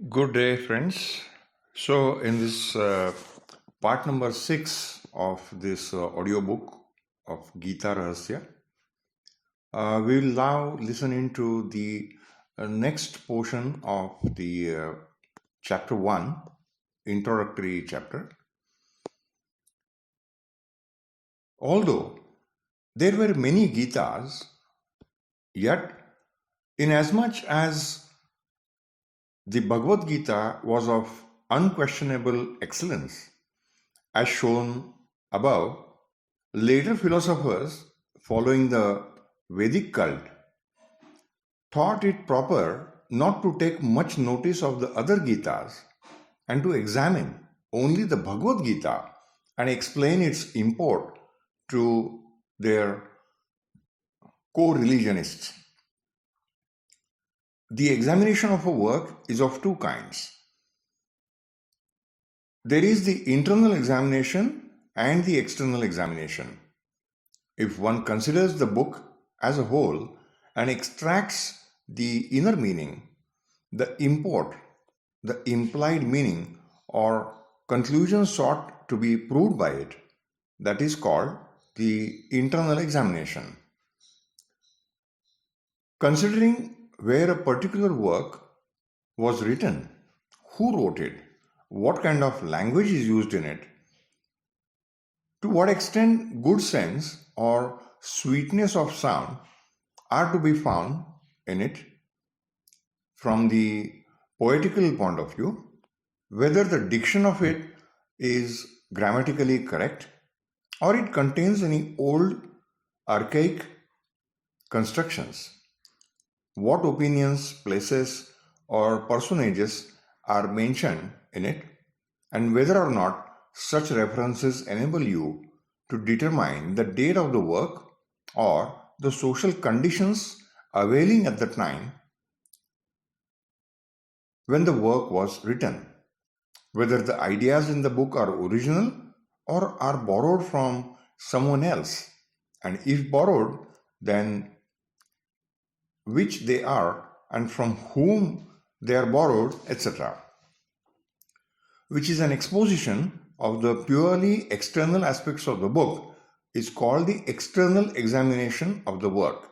Good day, friends. So, in this part number 6 of this audiobook of Geeta Rahasya, we will now listen into the next portion of the chapter 1, Introductory Chapter. Although there were many Gitas, yet, inasmuch as the Bhagavad Gita was of unquestionable excellence, as shown above, later philosophers following the Vedic cult thought it proper not to take much notice of the other Gitas and to examine only the Bhagavad Gita and explain its import to their co-religionists. The examination of a work is of two kinds. There is the internal examination and the external examination. If one considers the book as a whole and extracts the inner meaning, the import, the implied meaning, or conclusion sought to be proved by it, that is called the internal examination. Considering where a particular work was written, who wrote it, what kind of language is used in it, to what extent good sense or sweetness of sound are to be found in it from the poetical point of view, whether the diction of it is grammatically correct or it contains any old archaic constructions, what opinions, places, or personages are mentioned in it, and whether or not such references enable you to determine the date of the work or the social conditions availing at the time when the work was written, whether the ideas in the book are original or are borrowed from someone else, and if borrowed, then which they are and from whom they are borrowed, etc., which is an exposition of the purely external aspects of the book, is called the external examination of the work.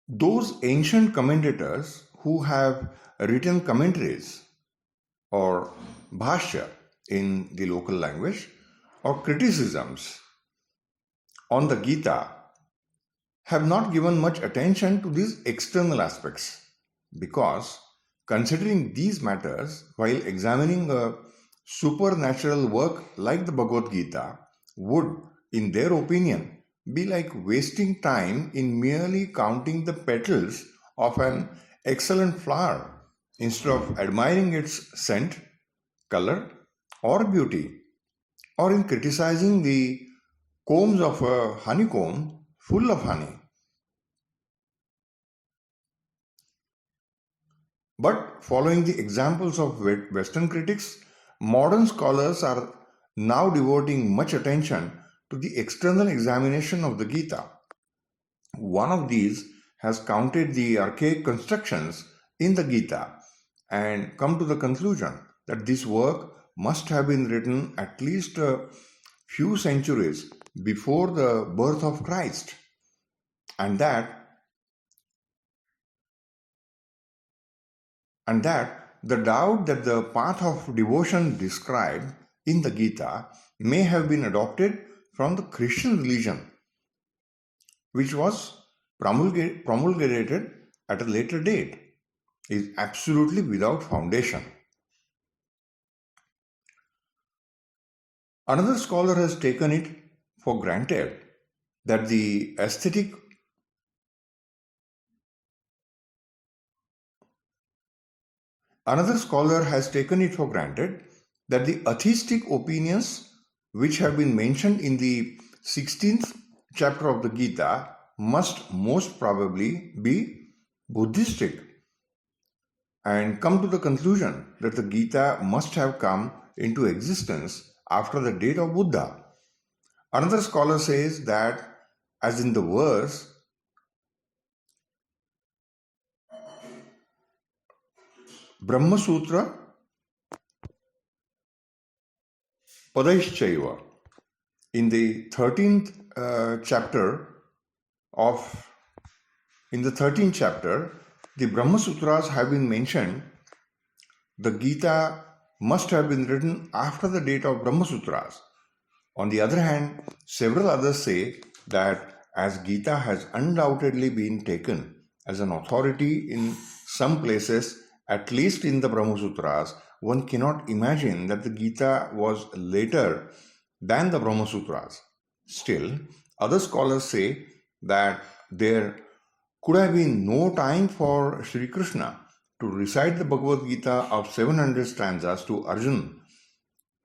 Those ancient commentators who have written commentaries or bhashya in the local language or criticisms on the Gita have not given much attention to these external aspects, because considering these matters while examining a supernatural work like the Bhagavad Gita would, in their opinion, be like wasting time in merely counting the petals of an excellent flower instead of admiring its scent, color, or beauty, or in criticizing the combs of a honeycomb full of honey. But following the examples of Western critics, modern scholars are now devoting much attention to the external examination of the Gita. One of these has counted the archaic constructions in the Gita and come to the conclusion that this work must have been written at least a few centuries before the birth of Christ, and that the doubt that the path of devotion described in the Gita may have been adopted from the Christian religion, which was promulgated at a later date, is absolutely without foundation. Another scholar has taken it for granted that the aesthetic atheistic opinions which have been mentioned in the 16th chapter of the Gita must most probably be Buddhistic, and come to the conclusion that the Gita must have come into existence after the date of Buddha. Another scholar says that, as in the verse, Brahma Sutra Padaishchaiva. In the 13th chapter, the Brahma Sutras have been mentioned. The Gita must have been written after the date of Brahma Sutras. On the other hand, several others say that as Gita has undoubtedly been taken as an authority in some places, at least in the Brahma Sutras, one cannot imagine that the Gita was later than the Brahma Sutras. Still, other scholars say that there could have been no time for Sri Krishna to recite the Bhagavad Gita of 700 stanzas to Arjuna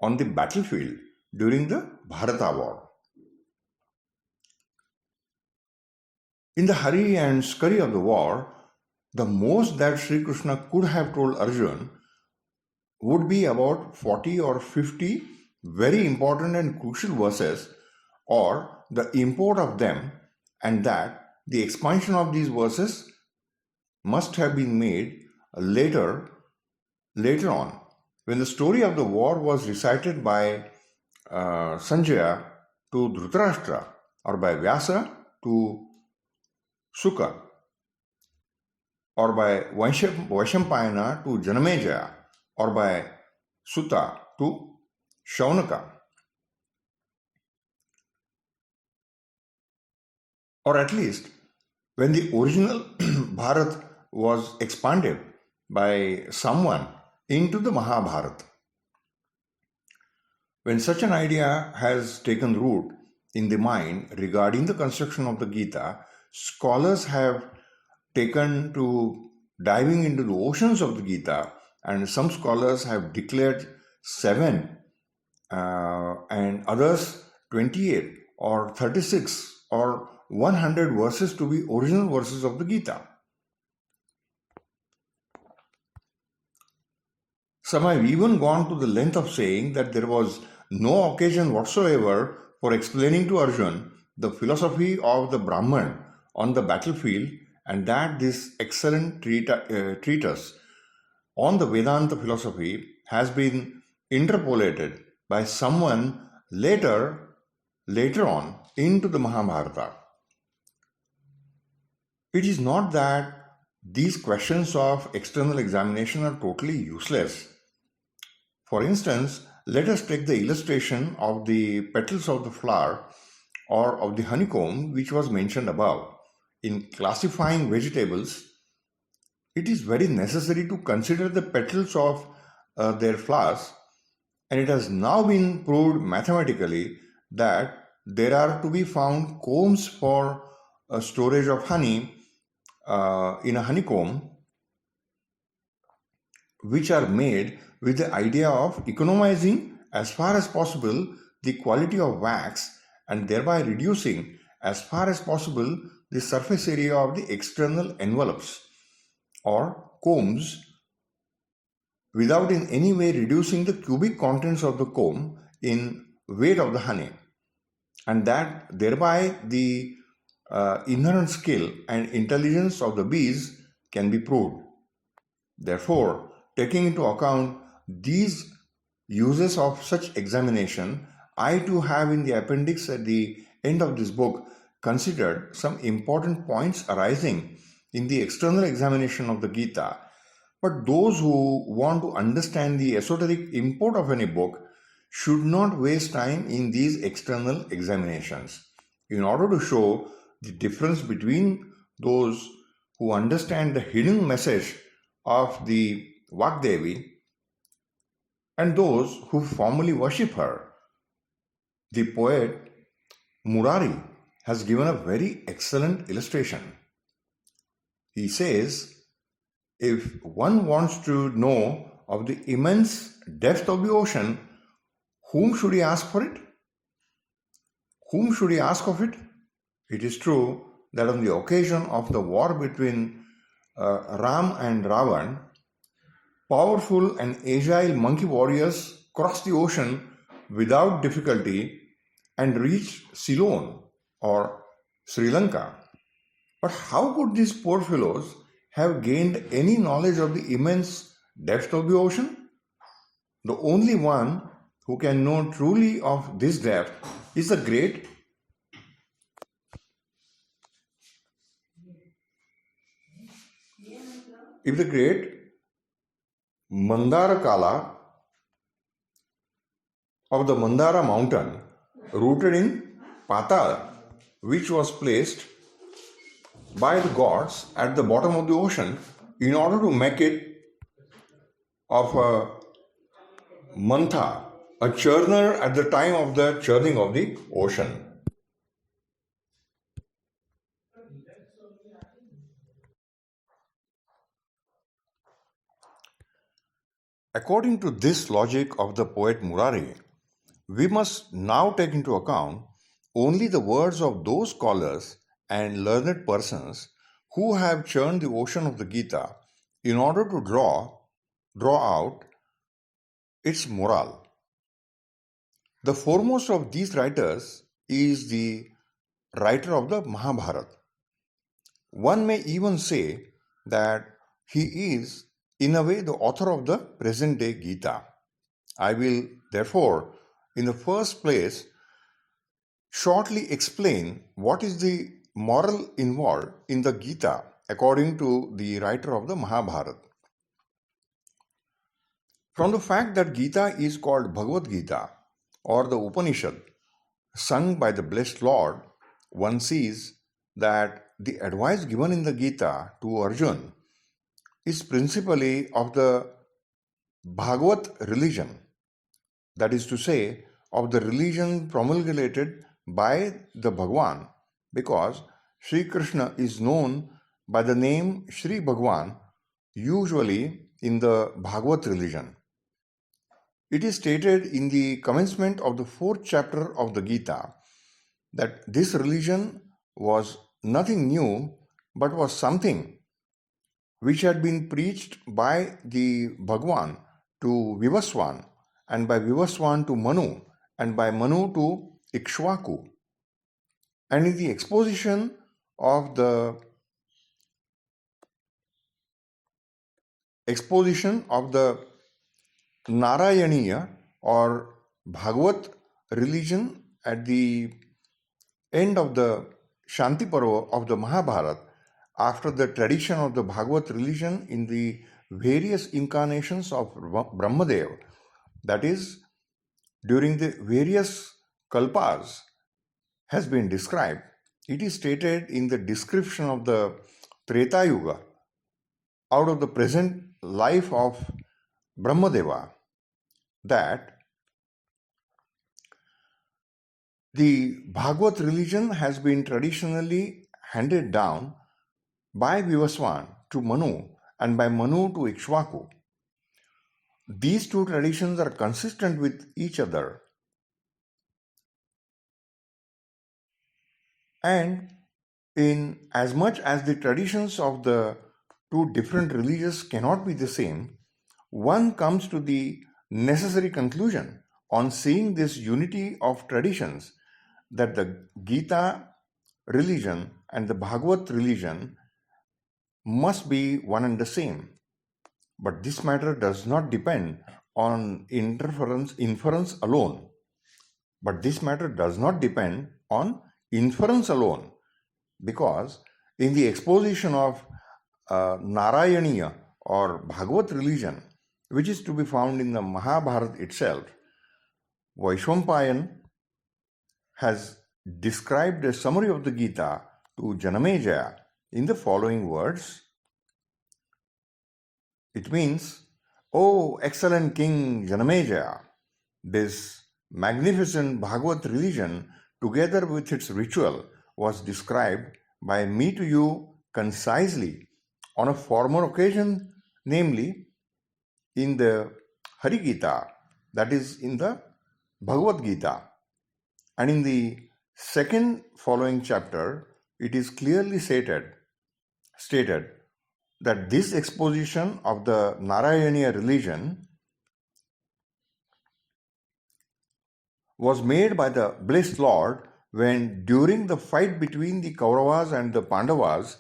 on the battlefield during the Bharata war. In the hurry and scurry of the war, the most that Sri Krishna could have told Arjuna would be about 40 or 50 very important and crucial verses, or the import of them, and that the expansion of these verses must have been made later on, when the story of the war was recited by Sanjaya to Dhritarashtra, or by Vyasa to Sukha, or by Vaishampayana to Janamejaya, or by Sutta to Shaunaka. Or at least when the original Bharat was expanded by someone into the Mahabharata. When such an idea has taken root in the mind regarding the construction of the Gita, scholars have taken to diving into the oceans of the Gita, and some scholars have declared 7 and others 28 or 36 or 100 verses to be original verses of the Gita. Some have even gone to the length of saying that there was no occasion whatsoever for explaining to Arjuna the philosophy of the Brahman on the battlefield, and that this excellent treatise on the Vedanta philosophy has been interpolated by someone later on into the Mahabharata. It is not that these questions of external examination are totally useless. For instance, let us take the illustration of the petals of the flower or of the honeycomb, which was mentioned above. In classifying vegetables, it is very necessary to consider the petals of their flowers, and it has now been proved mathematically that there are to be found combs for storage of honey in a honeycomb, which are made with the idea of economizing as far as possible the quality of wax, and thereby reducing as far as possible the surface area of the external envelopes or combs, without in any way reducing the cubic contents of the comb in weight of the honey, and that thereby the inherent skill and intelligence of the bees can be proved. Therefore, taking into account these uses of such examination, I too have in the appendix at the end of this book considered some important points arising in the external examination of the Gita. But those who want to understand the esoteric import of any book should not waste time in these external examinations. In order to show the difference between those who understand the hidden message of the Vagdevi and those who formally worship her, the poet Murari has given a very excellent illustration. He says, if one wants to know of the immense depth of the ocean, whom should he ask for it? Whom should he ask of it? It is true that on the occasion of the war between Ram and Ravan, powerful and agile monkey warriors crossed the ocean without difficulty and reached Ceylon or Sri Lanka. But how could these poor fellows have gained any knowledge of the immense depth of the ocean? The only one who can know truly of this depth is the great Mandara Kala of the Mandara mountain, rooted in Patal, which was placed by the gods at the bottom of the ocean in order to make it of a mantha, a churner at the time of the churning of the ocean. According to this logic of the poet Murari, we must now take into account only the words of those scholars and learned persons who have churned the ocean of the Gita in order to draw out its moral. The foremost of these writers is the writer of the Mahabharata. One may even say that he is, in a way, the author of the present day Gita. I will, therefore, in the first place, shortly explain what is the moral involved in the Gita according to the writer of the Mahabharata. From the fact that Gita is called Bhagavad Gita or the Upanishad, sung by the blessed Lord, one sees that the advice given in the Gita to Arjun is principally of the Bhagavat religion, that is to say, of the religion promulgated by the Bhagwan, because Sri Krishna is known by the name Sri Bhagwan usually in the Bhagavat religion. It is stated in the commencement of the 4th chapter of the Gita that this religion was nothing new but was something which had been preached by the Bhagwan to Vivaswan, and by Vivaswan to Manu, and by Manu to Ikshvaku. And in the exposition of the Narayaniya or Bhagavat religion at the end of the Shanti Parva of the Mahabharata, after the tradition of the Bhagavat religion in the various incarnations of Brahmadev, that is, during the various kalpas, has been described. It is stated in the description of the Treta Yuga out of the present life of Brahmadeva that the Bhagavat religion has been traditionally handed down by Vivaswan to Manu and by Manu to Ikshvaku. These two traditions are consistent with each other, and in as much as the traditions of the two different religions cannot be the same, one comes to the necessary conclusion on seeing this unity of traditions that the Gita religion and the Bhagavat religion must be one and the same. But this matter does not depend on inference alone. Because in the exposition of Narayaniya or Bhagavat religion, which is to be found in the Mahabharata itself, Vaishwampayan has described a summary of the Gita to Janamejaya in the following words. It means, "O excellent King Janamejaya, this magnificent Bhagavat religion, together with its ritual, was described by me to you concisely on a former occasion, namely in the Hari Gita, that is in the Bhagavad Gita. And in the second following chapter, it is clearly stated that this exposition of the Narayaniya religion was made by the blessed Lord when, during the fight between the Kauravas and the Pandavas,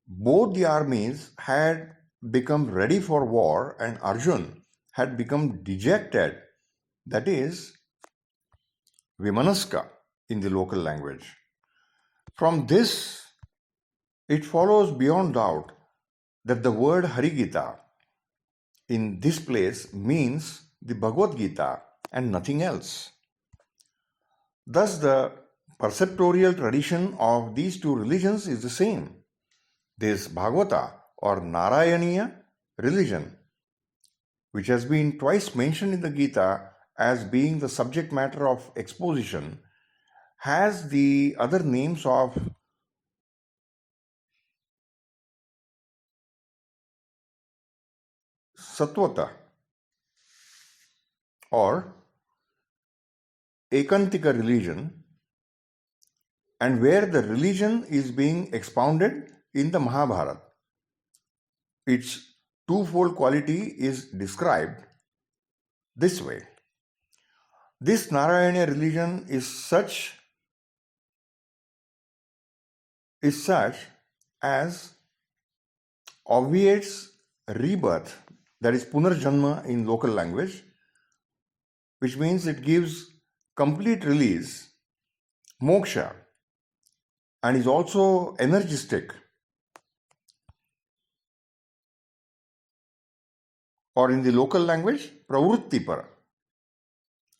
both the armies had become ready for war and Arjun had become dejected, that is, Vimanaska in the local language. From this, it follows beyond doubt that the word Harigita in this place means the Bhagavad Gita and nothing else. Thus, the perceptorial tradition of these two religions is the same. This Bhagavata or Narayaniya religion, which has been twice mentioned in the Gita as being the subject matter of exposition, has the other names of Satvata or Ekantika religion, and where the religion is being expounded in the Mahabharata. Its twofold quality is described this way. This Narayana religion is such as obviates rebirth, that is punarjanma in local language, which means it gives complete release, moksha, and is also energistic, or in the local language, pravruttipara.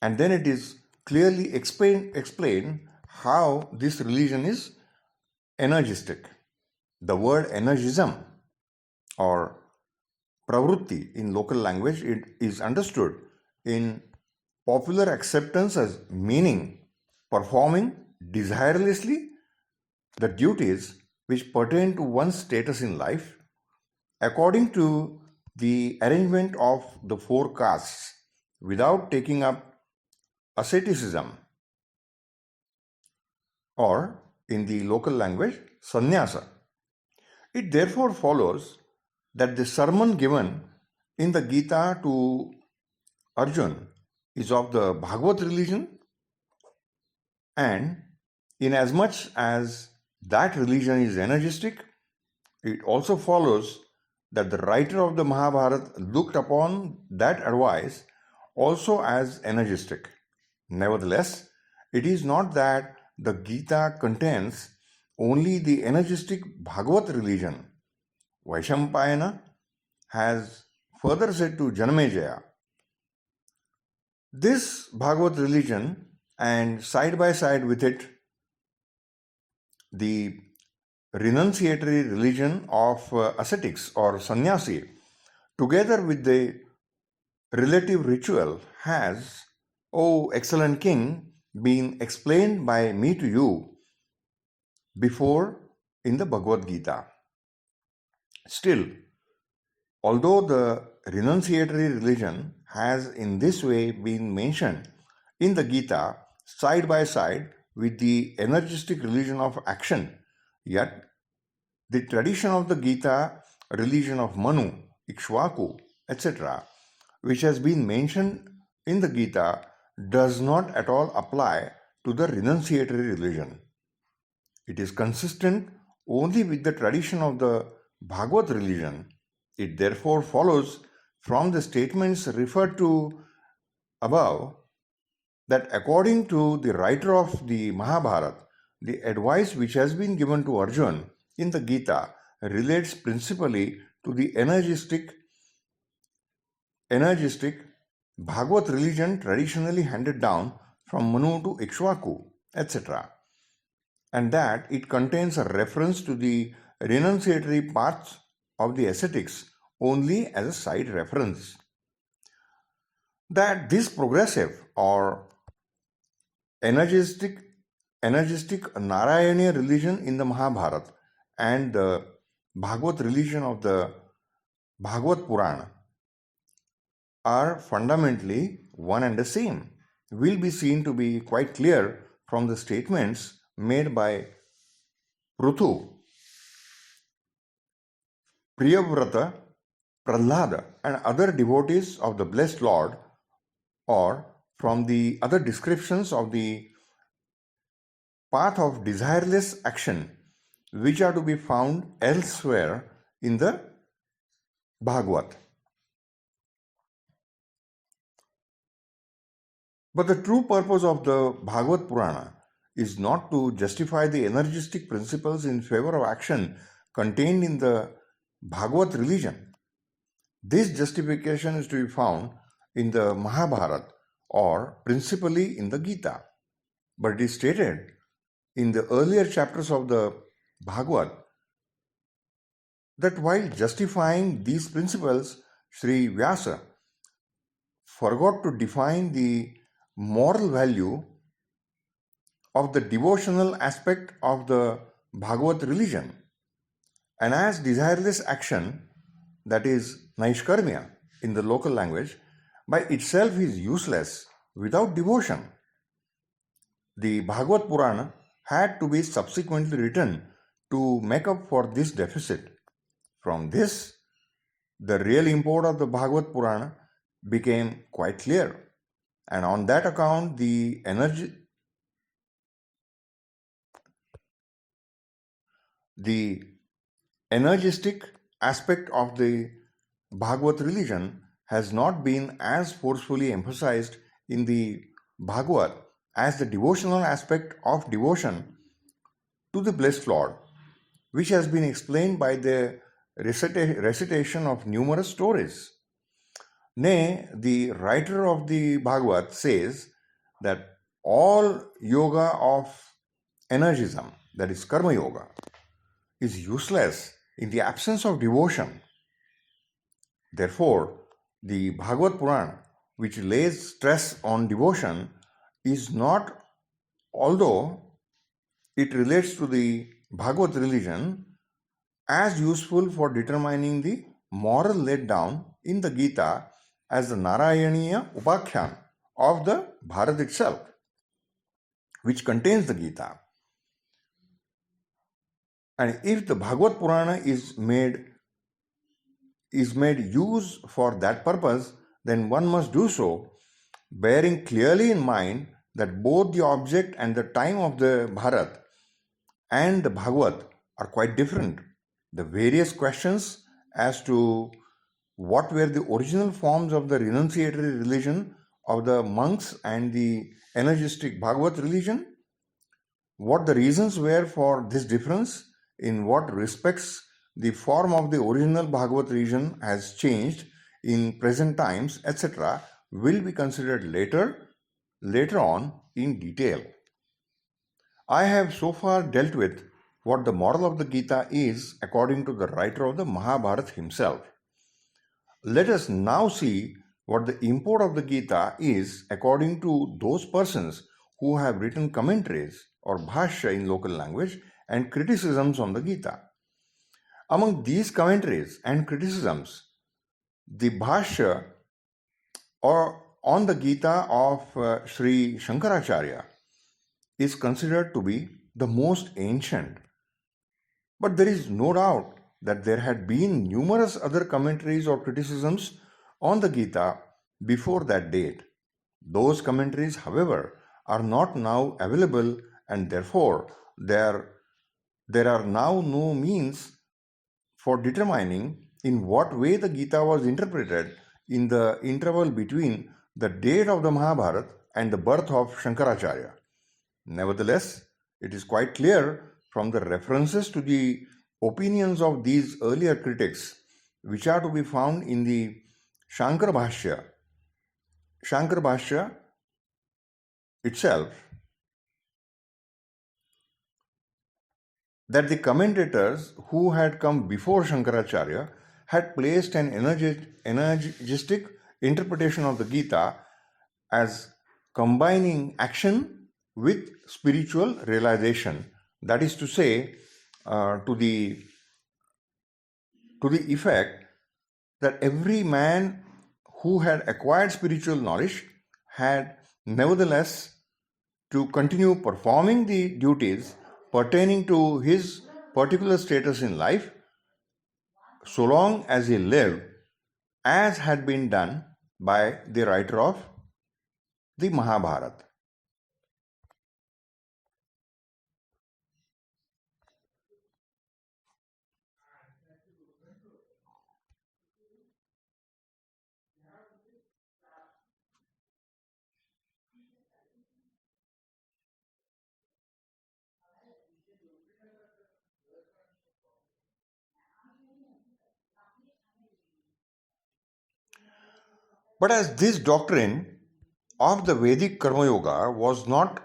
And then it is clearly explained how this religion is energistic. The word energism or pravrutti in local language, it is understood in popular acceptance as meaning performing desirelessly the duties which pertain to one's status in life according to the arrangement of the four castes without taking up asceticism, or in the local language, sannyasa. It therefore follows that the sermon given in the Gita to Arjun is of the Bhagavad religion, and inasmuch as that religion is energistic, it also follows that the writer of the Mahabharata looked upon that advice also as energistic. Nevertheless, it is not that the Gita contains only the energistic Bhagavat religion. Vaishampayana has further said to Janamejaya, this Bhagavat religion and side by side with it the renunciatory religion of ascetics or sannyasi, together with the relative ritual, has, O excellent king, been explained by me to you before in the Bhagavad Gita. Still, although the renunciatory religion has in this way been mentioned in the Gita side by side with the energistic religion of action, yet the tradition of the Gita religion of Manu, Ikshvaku, etc., which has been mentioned in the Gita, does not at all apply to the renunciatory religion. It is consistent only with the tradition of the Bhagavad religion. It therefore follows from the statements referred to above that according to the writer of the Mahabharata, the advice which has been given to Arjun in the Gita relates principally to the energistic Bhagavad religion traditionally handed down from Manu to Ikshvaku, etc., and that it contains a reference to the renunciatory paths of the ascetics only as a side reference. That this progressive or energistic Narayaniya religion in the Mahabharata and the Bhagavad religion of the Bhagavad Purana are fundamentally one and the same will be seen to be quite clear from the statements made by Pruthu, Priyavrata, Prahlada, and other devotees of the Blessed Lord, or from the other descriptions of the path of desireless action which are to be found elsewhere in the Bhagavad. But the true purpose of the Bhagavad Purana is not to justify the energistic principles in favor of action contained in the Bhagavad religion. This justification is to be found in the Mahabharata or principally in the Gita. But it is stated in the earlier chapters of the Bhagavad that while justifying these principles, Sri Vyasa forgot to define the moral value of the devotional aspect of the Bhagavad religion. And as desireless action, that is Naishkarmya in the local language, by itself is useless without devotion. The Bhagavad Purana had to be subsequently written to make up for this deficit. From this, the real import of the Bhagavad Purana became quite clear. And on that account, the energistic aspect of the Bhagavad religion has not been as forcefully emphasized in the Bhagavad as the devotional aspect of devotion to the blessed Lord, which has been explained by the recitation of numerous stories. Nay, the writer of the Bhagavad says that all yoga of energism, that is karma yoga, is useless in the absence of devotion. Therefore, the Bhagavad Purana, which lays stress on devotion, is not, although it relates to the Bhagavad religion, as useful for determining the moral laid down in the Gita as the Narayaniya Upakhyan of the Bharat itself, which contains the Gita. And if the Bhagavad Purana is made use for that purpose, then one must do so, bearing clearly in mind that both the object and the time of the Bharat and the Bhagavad are quite different. The various questions as to what were the original forms of the renunciatory religion of the monks and the energistic Bhagavad religion, what the reasons were for this difference, in what respects the form of the original Bhagavad religion has changed in present times, etc., will be considered later on in detail. I have so far dealt with what the moral of the Gita is according to the writer of the Mahabharata himself. Let us now see what the import of the Gita is according to those persons who have written commentaries or bhashya in local language and criticisms on the Gita. Among these commentaries and criticisms, the bhashya or on the Gita of Sri Shankaracharya is considered to be the most ancient. But there is no doubt that there had been numerous other commentaries or criticisms on the Gita before that date. Those commentaries, however, are not now available, and therefore there are now no means for determining in what way the Gita was interpreted in the interval between the date of the Mahabharata and the birth of Shankaracharya. Nevertheless, it is quite clear from the references to the opinions of these earlier critics, which are to be found in the Shankara Bhashya itself, that the commentators who had come before Shankaracharya had placed an energistic interpretation of the Gita as combining action with spiritual realization. That is to say, to the effect that every man who had acquired spiritual knowledge had nevertheless to continue performing the duties pertaining to his particular status in life so long as he lived, as had been done by the writer of the Mahabharata. But as this doctrine of the Vedic Karma Yoga was not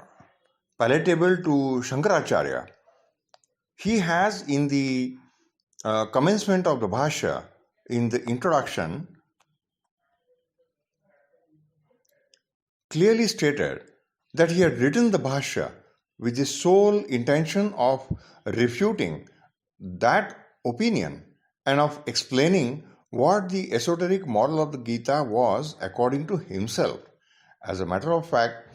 palatable to Shankaracharya, he has in the commencement of the Bhashya, in the introduction, clearly stated that he had written the Bhashya with the sole intention of refuting that opinion and of explaining what the esoteric moral of the Gita was according to himself. As a matter of fact,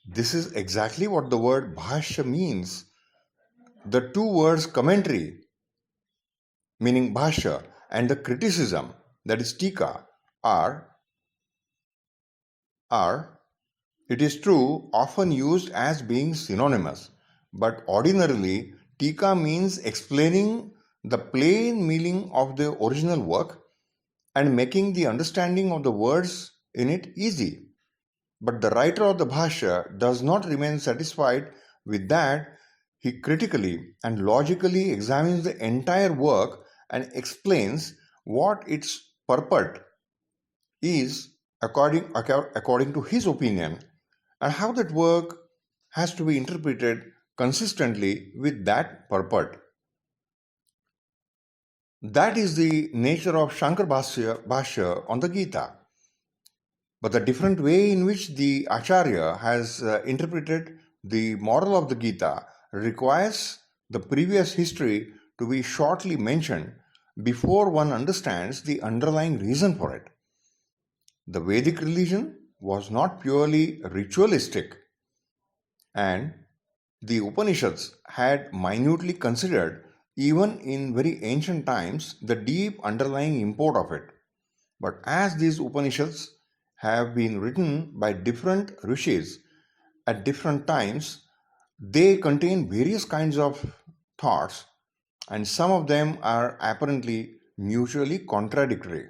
this is exactly what the word Bhashya means. The two words commentary, meaning Bhashya, and the criticism, that is Tika, are, it is true, often used as being synonymous, but ordinarily Tika means explaining the plain meaning of the original work and making the understanding of the words in it easy. But the writer of the Bhashya does not remain satisfied with that. He critically and logically examines the entire work and explains what its purport is according to his opinion, and how that work has to be interpreted consistently with that purport. That is the nature of Shankar Bhashya on the Gita. But the different way in which the Acharya has interpreted the moral of the Gita requires the previous history to be shortly mentioned before one understands the underlying reason for it. The Vedic religion was not purely ritualistic, and the Upanishads had minutely considered, even in very ancient times, the deep underlying import of it. But as these Upanishads have been written by different rishis at different times, they contain various kinds of thoughts, and some of them are apparently mutually contradictory.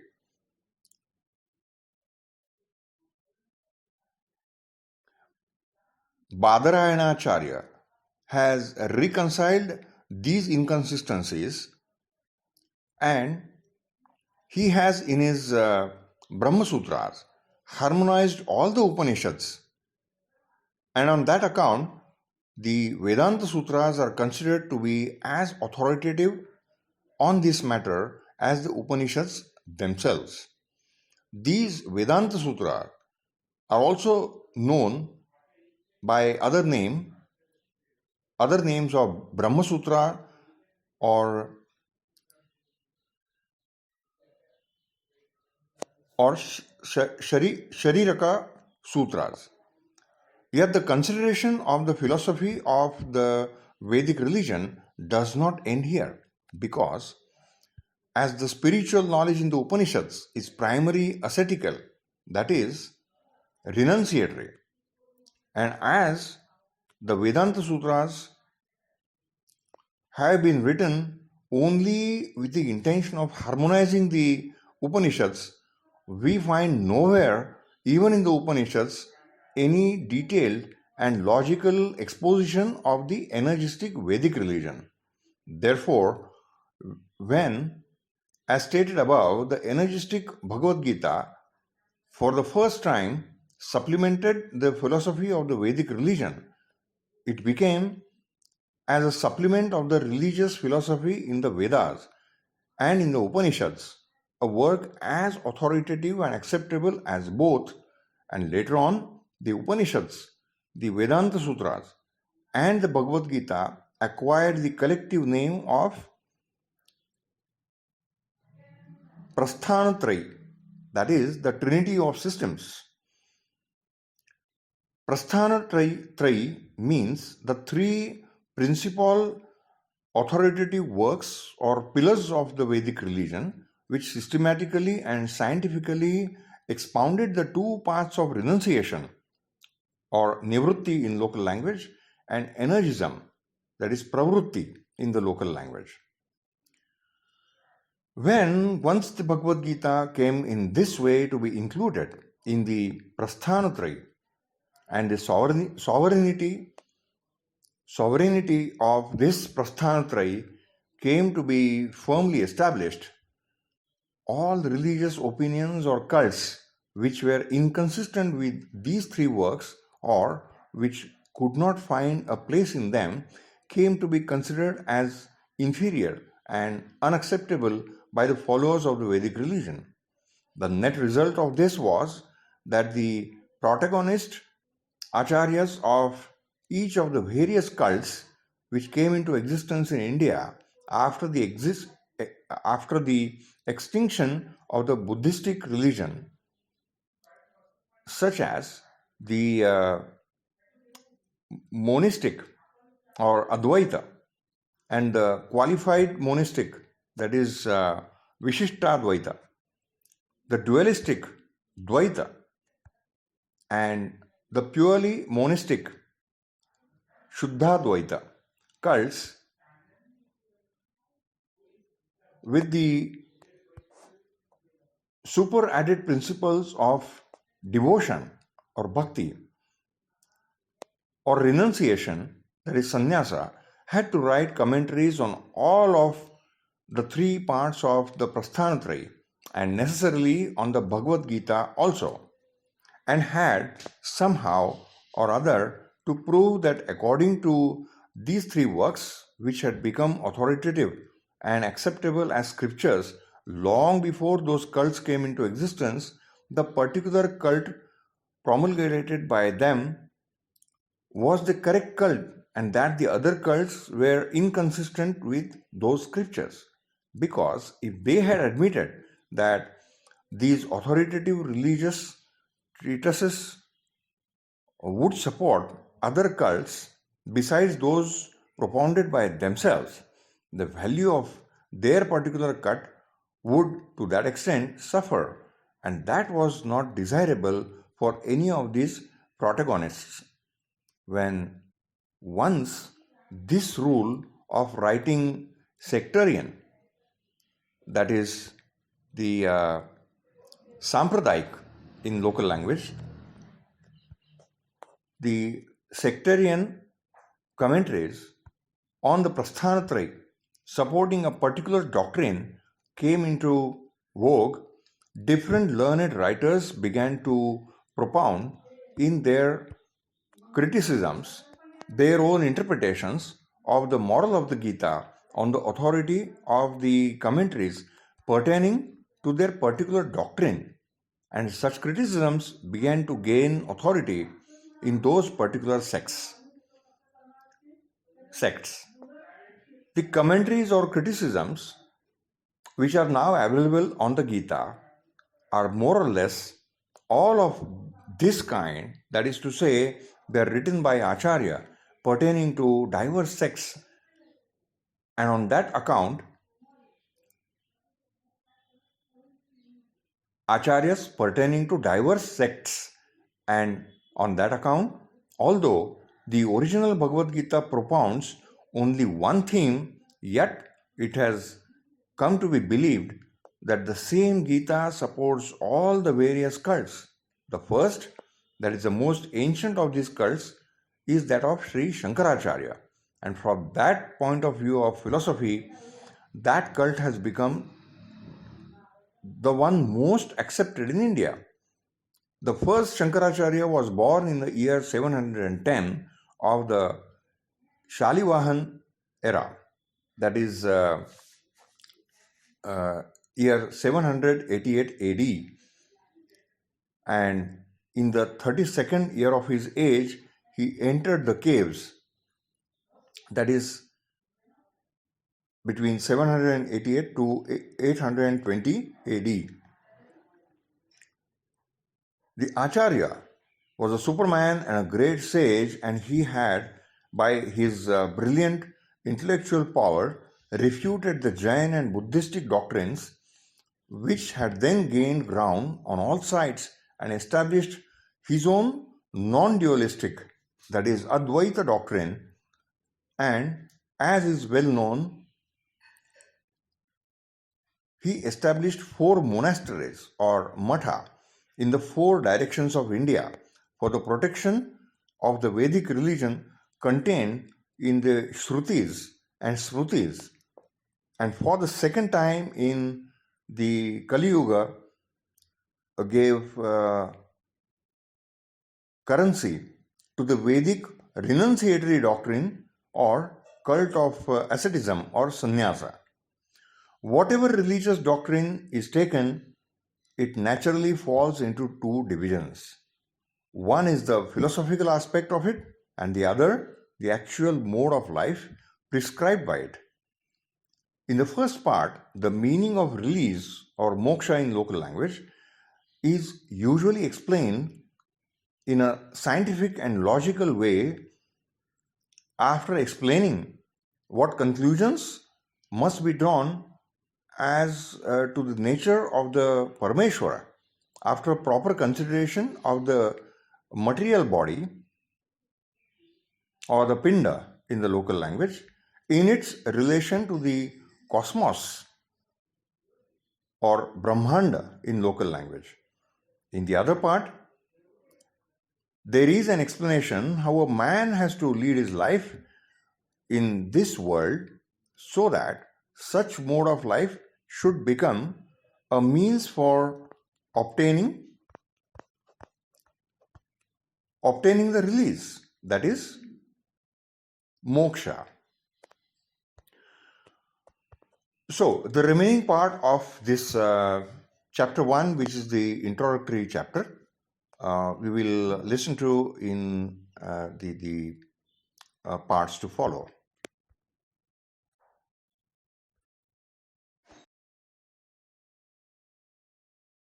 Badarayana has reconciled these inconsistencies, and he has in his Brahma Sutras harmonized all the Upanishads, and on that account the Vedanta Sutras are considered to be as authoritative on this matter as the Upanishads themselves. These Vedanta Sutras are also known by other names of Brahma Sutra or Shariraka Sutras. Yet the consideration of the philosophy of the Vedic religion does not end here, because as the spiritual knowledge in the Upanishads is primarily ascetical, that is, renunciatory, and as the Vedanta Sutras have been written only with the intention of harmonizing the Upanishads, we find nowhere, even in the Upanishads, any detailed and logical exposition of the energistic Vedic religion. Therefore, when, as stated above, the energistic Bhagavad Gita for the first time supplemented the philosophy of the Vedic religion, it became as a supplement of the religious philosophy in the Vedas and in the Upanishads, a work as authoritative and acceptable as both, and later on, the Upanishads, the Vedanta Sutras, and the Bhagavad Gita acquired the collective name of Prasthanatrayi, that is, the Trinity of Systems. Prasthanatrayi means the three principal authoritative works or pillars of the Vedic religion, which systematically and scientifically expounded the two paths of renunciation, or nivrutti in local language, and energism, that is pravrutti in the local language. When once the Bhagavad Gita came in this way to be included in the Prasthanatrayi, and the sovereignty of this Prasthanatrayi came to be firmly established, all religious opinions or cults which were inconsistent with these three works or which could not find a place in them came to be considered as inferior and unacceptable by the followers of the Vedic religion. The net result of this was that the protagonist acharyas of each of the various cults which came into existence in India after after the extinction of the Buddhistic religion, such as the monistic or Advaita and the qualified monistic, that is Vishishtadvaita, the dualistic Dvaita, and the purely monistic Shuddhadvaita cults with the super added principles of devotion or bhakti or renunciation, that is sannyasa, had to write commentaries on all of the three parts of the Prasthanatraya and necessarily on the Bhagavad Gita also, and had somehow or other to prove that according to these three works, which had become authoritative and acceptable as scriptures long before those cults came into existence, the particular cult promulgated by them was the correct cult and that the other cults were inconsistent with those scriptures. Because if they had admitted that these authoritative religious treatises would support other cults besides those propounded by themselves, the value of their particular cult would to that extent suffer, and that was not desirable for any of these protagonists. When once this rule of writing sectarian, that is the Sampradaik in local language, the sectarian commentaries on the Prasthanatraya supporting a particular doctrine came into vogue, different learned writers began to propound in their criticisms their own interpretations of the moral of the Gita on the authority of the commentaries pertaining to their particular doctrine, and such criticisms began to gain authority in those particular sects. The commentaries or criticisms which are now available on the Gita are more or less all of this kind, that is to say, they are written by Acharya pertaining to diverse sects, and on that account, Acharyas pertaining to diverse sects, and on that account, although the original Bhagavad Gita propounds only one theme, yet it has come to be believed that the same Gita supports all the various cults. The first, that is the most ancient of these cults, is that of Sri Shankaracharya. And from that point of view of philosophy, that cult has become the one most accepted in India. The first Shankaracharya was born in the year 710 of the Shalivahan era, that is year 788 AD, and in the 32nd year of his age, he entered the caves, that is between 788 to 820 AD. The Acharya was a superman and a great sage, and he had, by his brilliant intellectual power, refuted the Jain and Buddhistic doctrines, which had then gained ground on all sides, and established his own non-dualistic, that is Advaita doctrine, and as is well known, he established 4 monasteries or matha in the 4 directions of India for the protection of the Vedic religion contained in the Shrutis and Smrutis. And for the second time in the Kali Yuga, gave currency to the Vedic renunciatory doctrine or cult of asceticism or sannyasa. Whatever religious doctrine is taken, it naturally falls into two divisions. One is the philosophical aspect of it, and the other, the actual mode of life prescribed by it. In the first part, the meaning of release or moksha in local language is usually explained in a scientific and logical way after explaining what conclusions must be drawn as to the nature of the Parameshwara after proper consideration of the material body or the pinda in the local language in its relation to the cosmos or Brahmanda in local language. In the other part, there is an explanation how a man has to lead his life in this world so that such mode of life should become a means for obtaining the release, that is moksha. So the remaining part of this chapter 1, which is the introductory chapter, we will listen to in the parts to follow.